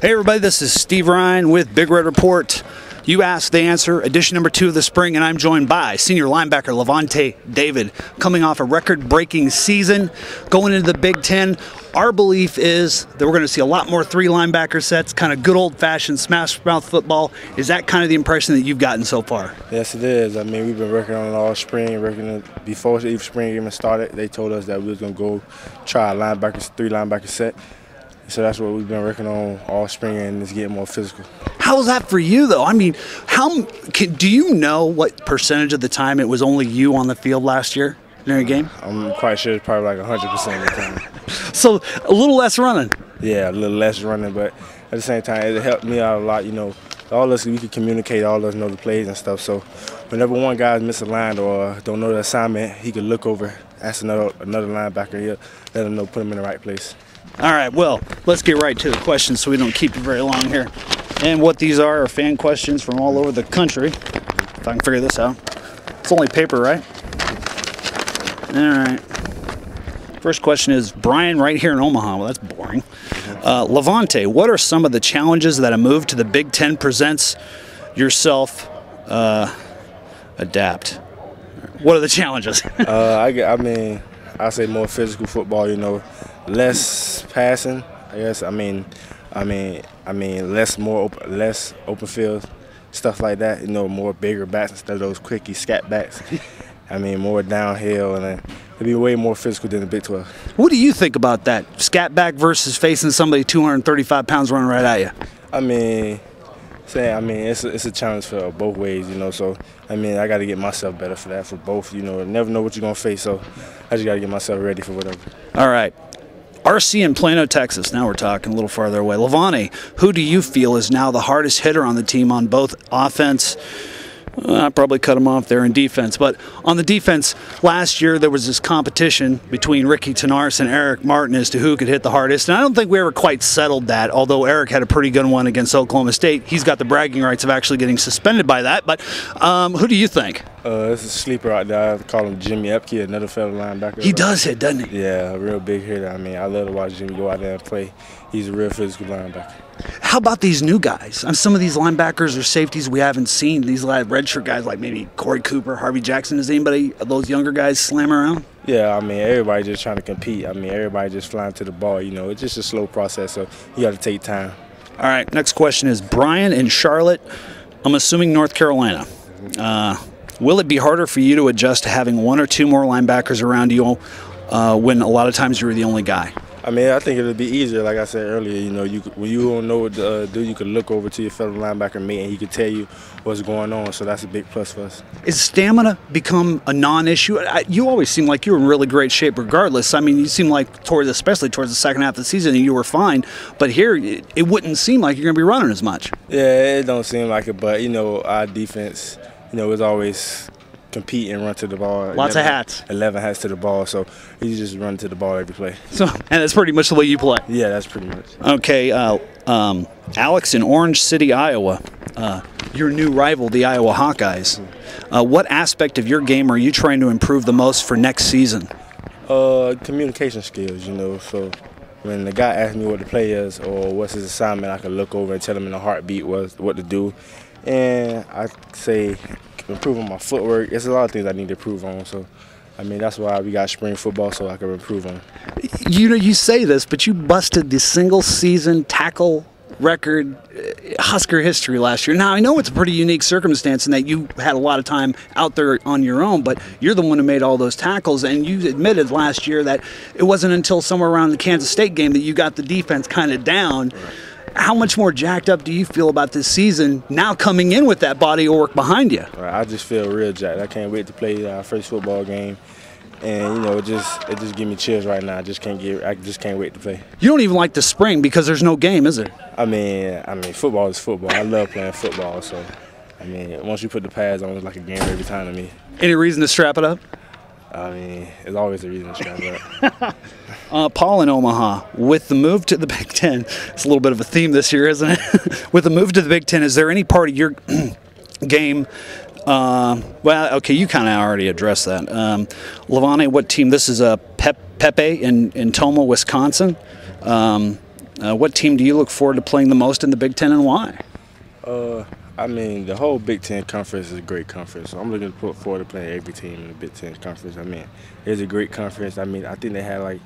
Hey everybody, this is Steve Ryan with Big Red Report. You asked the answer, edition number 2 of the spring, and I'm joined by senior linebacker Lavonte David, coming off a record-breaking season, going into the Big Ten. Our belief is that we're going to see a lot more 3 linebacker sets, kind of good old-fashioned smash-mouth football. Is that kind of the impression that you've gotten so far? Yes, it is. I mean, we've been working on it all spring, before the spring even started. They told us that we was going to go try a 3 linebacker set. So that's what we've been working on all spring, and it's getting more physical. How was that for you, though? I mean, do you know what percentage of the time it was only you on the field last year during a game? I'm quite sure it's probably like 100% of the time. So a little less running. Yeah, a little less running, but at the same time, it helped me out a lot. You know, all of us, we could communicate, all of us know the plays and stuff. So whenever one guy's misaligned or don't know the assignment, he could look over, ask another linebacker, he'll let him know, put him in the right place. All right, well, let's get right to the questions so we don't keep it very long here. And what these are fan questions from all over the country, if I can figure this out. It's only paper, right? All right. First question is, Brian right here in Omaha. Well, that's boring. Lavonte, what are some of the challenges that a move to the Big Ten presents? Yourself, adapt. What are the challenges? I mean, I say more physical football, you know, less passing, I guess. I mean, less open field, stuff like that. You know, more bigger backs instead of those quickie scat backs. I mean, more downhill, and it'd be way more physical than the Big 12. What do you think about that? Scat back versus facing somebody 235 pounds running right at you? I mean, it's a challenge for both ways, you know. So I mean, I got to get myself better for that, for both. You know, never know what you're gonna face, so I just got to get myself ready for whatever. All right. RC in Plano, Texas. Now we're talking a little farther away. Lavonte, who do you feel is now the hardest hitter on the team on both offense? I probably cut him off there in defense. But on the defense, last year there was this competition between Ricky Tenars and Eric Martin as to who could hit the hardest. And I don't think we ever quite settled that, although Eric had a pretty good one against Oklahoma State. He's got the bragging rights of actually getting suspended by that. But who do you think? This is a sleeper out there. I call him Jimmy Epke, another fellow linebacker. He does hit, doesn't he? Yeah, a real big hitter. I mean, I love to watch Jimmy go out there and play. He's a real physical linebacker. How about these new guys? Some of these linebackers or safeties we haven't seen. These redshirt guys like maybe Corey Cooper, Harvey Jackson. Does anybody of those younger guys slam around? Yeah, I mean, everybody just trying to compete. I mean, everybody just flying to the ball. You know, it's just a slow process, so you got to take time. All right, next question is Brian in Charlotte. I'm assuming North Carolina. Will it be harder for you to adjust to having 1 or 2 more linebackers around you when a lot of times you were the only guy? I mean, I think it'll be easier. Like I said earlier, you know, when you don't know what to do, you can look over to your fellow linebacker mate and he can tell you what's going on. So that's a big plus for us. Is stamina become a non-issue? You always seem like you were in really great shape regardless. I mean, you seem like especially towards the second half of the season, you were fine. But here, it wouldn't seem like you're going to be running as much. Yeah, it don't seem like it. But, you know, our defense, you know, is always compete and run to the ball. Lots of hats. 11 hats to the ball, so you just run to the ball every play. So, and that's pretty much the way you play? Yeah, that's pretty much. Okay, Alex in Orange City, Iowa, your new rival, the Iowa Hawkeyes. What aspect of your game are you trying to improve the most for next season? Communication skills, you know. So when the guy asks me what the play is or what's his assignment, I can look over and tell him in a heartbeat what to do. And I say improving my footwork. There's a lot of things I need to improve on. So, I mean, that's why we got spring football, so I can improve on it. You know, you say this, but you busted the single-season tackle record Husker history last year. Now, I know it's a pretty unique circumstance in that you had a lot of time out there on your own, but you're the one who made all those tackles, and you admitted last year that it wasn't until somewhere around the Kansas State game that you got the defense kind of down. Right. How much more jacked up do you feel about this season now coming in with that body of work behind you? Right, I just feel real jacked. I can't wait to play our first football game, and you know, it just gives me chills right now. I just can't wait to play. You don't even like the spring because there's no game, is there? I mean, football is football. I love playing football, so I mean, once you put the pads on, it's like a game every time to me. Any reason to strap it up? I mean, there's always a reason to strap it up. Paul in Omaha, with the move to the Big Ten, it's a little bit of a theme this year, isn't it? With the move to the Big Ten, is there any part of your game well, okay, you kind of already addressed that. Lavonte, what team? This is Pepe in Toma, Wisconsin. What team do you look forward to playing the most in the Big Ten and why? I mean, the whole Big Ten conference is a great conference. So I'm looking forward to playing every team in the Big Ten conference. I mean, it's a great conference. I mean, I think they had like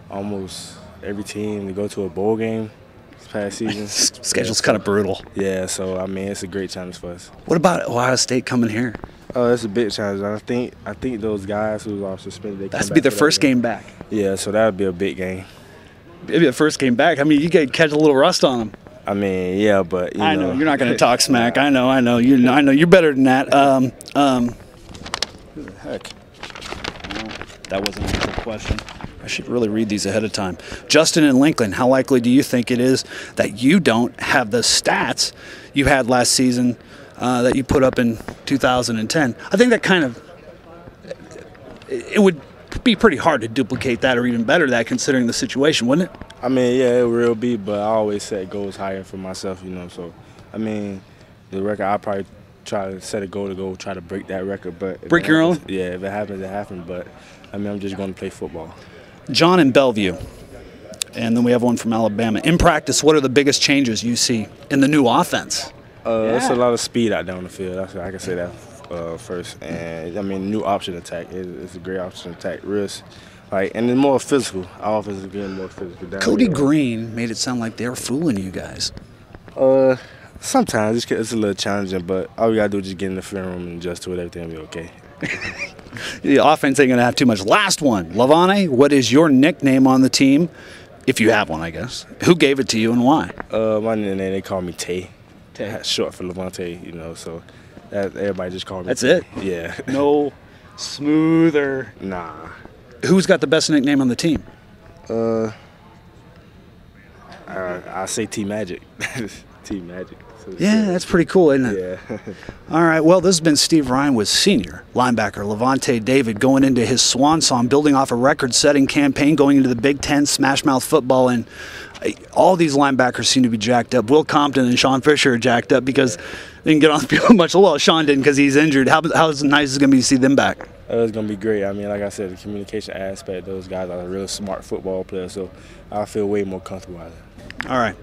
almost every team to go to a bowl game this past season. Schedule's kind of brutal. Yeah, so I mean, it's a great challenge for us. What about Ohio State coming here? Oh, it's a big challenge. I think those guys who are suspended, they That's be their first game back. Yeah, so that would be a big game. Maybe the first game back. I mean, you could catch a little rust on them. I mean, yeah, but I know you're not going to talk smack. I know. I know you're better than that. Who the heck? No, that wasn't a good question. I should really read these ahead of time. Justin in Lincoln, how likely do you think it is that you don't have the stats you had last season that you put up in 2010? I think that kind of it would be pretty hard to duplicate that or even better that considering the situation, wouldn't it? I mean, yeah, it will be, but I always set goals higher for myself, you know. So, I mean, the record, I'll probably try to set a goal to go try to break that record. But break your own? Yeah, if it happens, it happens. But, I mean, I'm just going to play football. John in Bellevue, and then we have one from Alabama. In practice, what are the biggest changes you see in the new offense? It's a lot of speed out there on the field. I can say that first. And, I mean, new option attack. It's a great option attack. Risk. Like, and it's more physical. Our offense is getting more physical. Cody Green made it sound like they were fooling you guys. Sometimes it's a little challenging, but all we got to do is just get in the film room and adjust to it. Everything will be okay. The offense ain't going to have too much. Last one. Lavonte, what is your nickname on the team? If you have one, I guess. Who gave it to you and why? My name, they call me Tay. That's short for Lavonte, you know, so everybody just call me That's Tay. it? Yeah. No smoother. Nah. Who's got the best nickname on the team? I say T-Magic. T-Magic. So yeah, that's pretty cool, isn't it? Yeah. All right, well, this has been Steve Ryan with senior linebacker Lavonte David going into his swan song, building off a record-setting campaign, going into the Big Ten, Smash Mouth football, and all these linebackers seem to be jacked up. Will Compton and Sean Fisher are jacked up because they didn't get on the field much. Well, Sean didn't because he's injured. How nice is it going to be to see them back? It's going to be great. I mean, like I said, the communication aspect, those guys are really smart football players, so I feel way more comfortable out of it. All right.